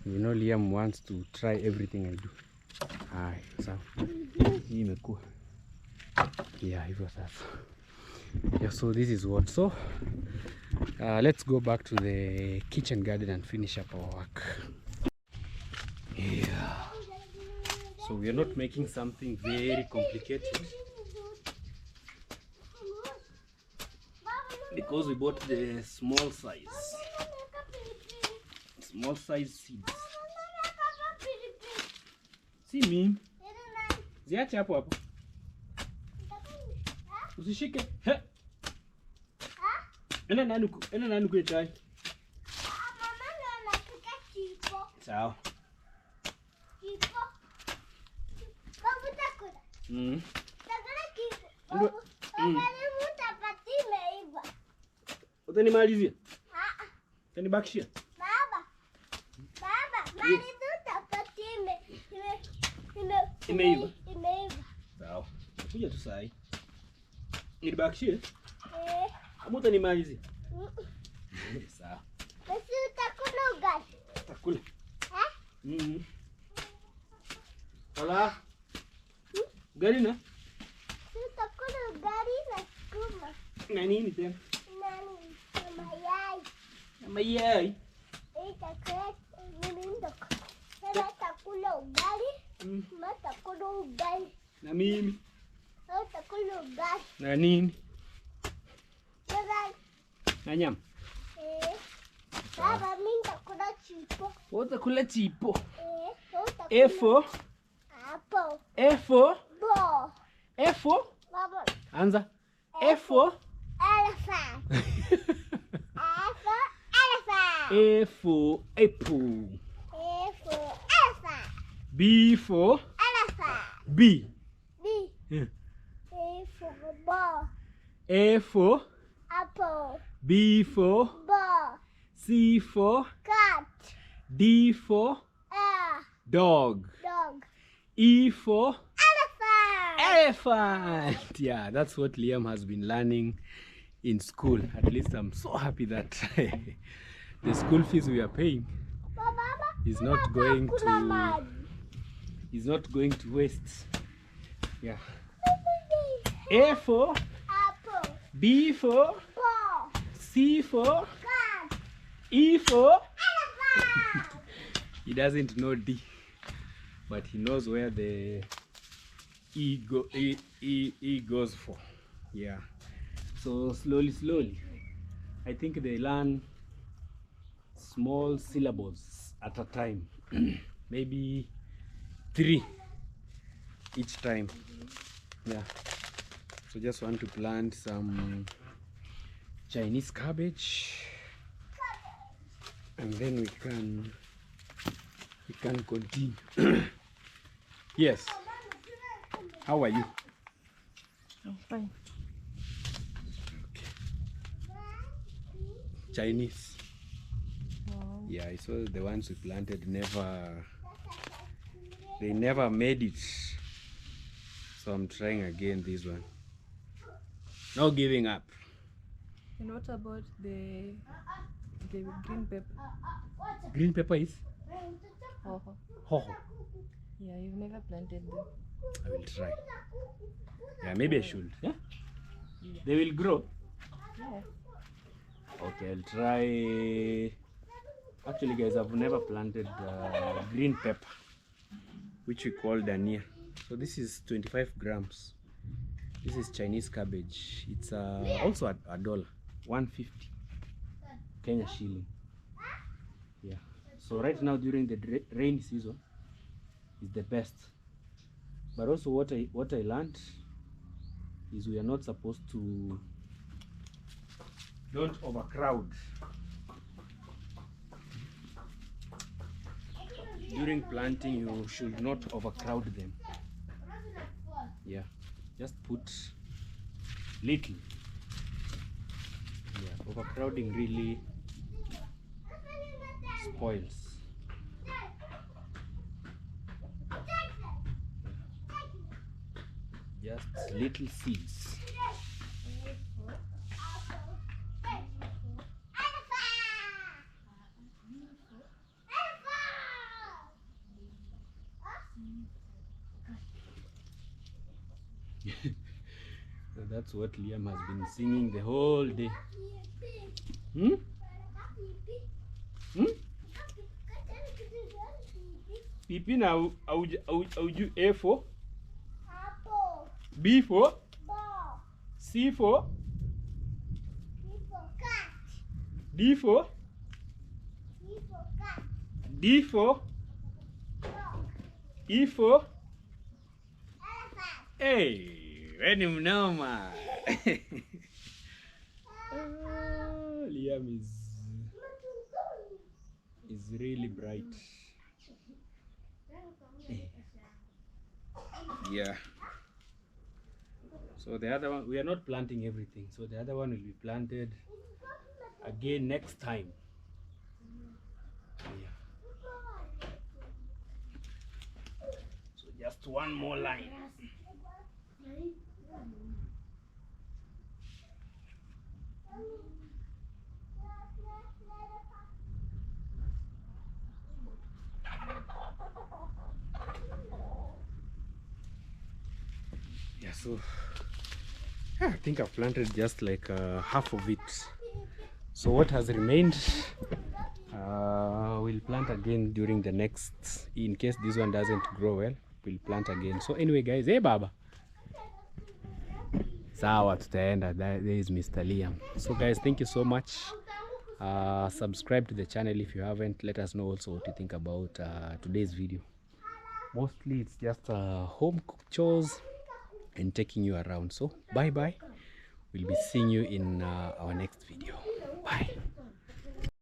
Speaker 1: You know, Liam wants to try everything I do. So hii imekuwa. Yeah, hivyo sasa. Yeah, so this is what. So let's go back to the kitchen garden and finish up our work. Yeah. So we are not making something very complicated, because we bought the small size seeds. See me? Ziache hapo hapo. Usishike. Ena nani kwa chai?
Speaker 2: Mama ndo anapika kiko.
Speaker 1: Sawa.
Speaker 2: Kiko. Babu takula. Takula kiko. Babu mutapati imeiva.
Speaker 1: Utanimalizia? Utanibakishia?
Speaker 2: Baba. Mali tutapati
Speaker 1: Imeiva. Sawa. Kuja tu saa hii. Nibakishie? Ama utanimalizi? Sawa.
Speaker 2: Basi utakula ugali.
Speaker 1: Utakula. Wala. Ugali na?
Speaker 2: Utakula ugali na sukuma.
Speaker 1: Na nini tena?
Speaker 2: Na mayai.
Speaker 1: Na mayai.
Speaker 2: Utakula ugali. Utakula ugali.
Speaker 1: Na mimi?
Speaker 2: Utakula ugali.
Speaker 1: Na nini?
Speaker 2: Ugali.
Speaker 1: Na nyama?
Speaker 2: Baba, mimi nitakula chipo.
Speaker 1: Utakula chipo?
Speaker 2: Utakula.
Speaker 1: Efo?
Speaker 2: Apple.
Speaker 1: Efo?
Speaker 2: Ball.
Speaker 1: Efo?
Speaker 2: Baba.
Speaker 1: Anza. Efo?
Speaker 2: Elephant. Elephant.
Speaker 1: A for apple.
Speaker 2: A for elephant.
Speaker 1: B for
Speaker 2: Elephant.
Speaker 1: B.
Speaker 2: B.
Speaker 1: Yeah.
Speaker 2: A for ball.
Speaker 1: A for
Speaker 2: Apple.
Speaker 1: B for
Speaker 2: Ball.
Speaker 1: C for
Speaker 2: Cat.
Speaker 1: D for dog.
Speaker 2: Dog.
Speaker 1: E for
Speaker 2: Elephant.
Speaker 1: elephant. Yeah, that's what Liam has been learning in school. At least I'm so happy that the school fees we are paying is not going to waste. Yeah. A for
Speaker 2: Apple.
Speaker 1: B for
Speaker 2: Ball.
Speaker 1: C for
Speaker 2: Cat.
Speaker 1: E for
Speaker 2: Elephant.
Speaker 1: he doesn't know D, but he knows where the E goes for. Yeah. So slowly, I think they learn small syllables at a time. Maybe 3 each time. Yeah. So just want to plant some Chinese cabbage, and then we can continue. Yes. How are you?
Speaker 3: I'm fine.
Speaker 1: Okay. Chinese.
Speaker 3: Wow.
Speaker 1: Yeah, I saw the ones we planted they never made it. So I'm trying again this one. No giving up.
Speaker 3: And what about the green pepper?
Speaker 1: Green pepper is?
Speaker 3: Hoho.
Speaker 1: Hoho.
Speaker 3: Yeah, you've never planted them.
Speaker 1: I will try. Yeah, maybe I should. Yeah? They will grow.
Speaker 3: Yeah.
Speaker 1: Okay, I'll try. Actually, guys, I've never planted green pepper, which we call dania. So this is 25 grams. This is Chinese cabbage. It's also a dollar, 150 Kenya shilling. Yeah. So right now during the rain season is the best. But also what I learned is we are not supposed to don't overcrowd. During planting you should not overcrowd them. Yeah, just put little. Yeah, overcrowding really spoils. Just little seeds. So that's what Liam has been singing the whole day. Hmm? Hmm? Pipi na auju A for?
Speaker 2: Apple.
Speaker 1: B for?
Speaker 2: Ball.
Speaker 1: C for?
Speaker 2: C for cat.
Speaker 1: D for?
Speaker 2: D for cat.
Speaker 1: D for?
Speaker 2: Dog.
Speaker 1: E for?
Speaker 2: Elephant.
Speaker 1: Hey, when mnoma. Liam is really bright. Yeah. So the other one, we are not planting everything. So the other one will be planted again next time. Yeah. So Just one more line. Yeah, so I think I've planted just like half of it. So what has remained, we'll plant again during the next, in case this one doesn't grow well, we'll plant again. So anyway guys, hey baba, sawa tutaenda. There is Mr. Liam. So guys, thank you so much. Subscribe to the channel if you haven't. Let us know also what you think about today's video. Mostly it's just home cooked chores and taking you around. So bye bye, we'll be seeing you in our next video. Bye.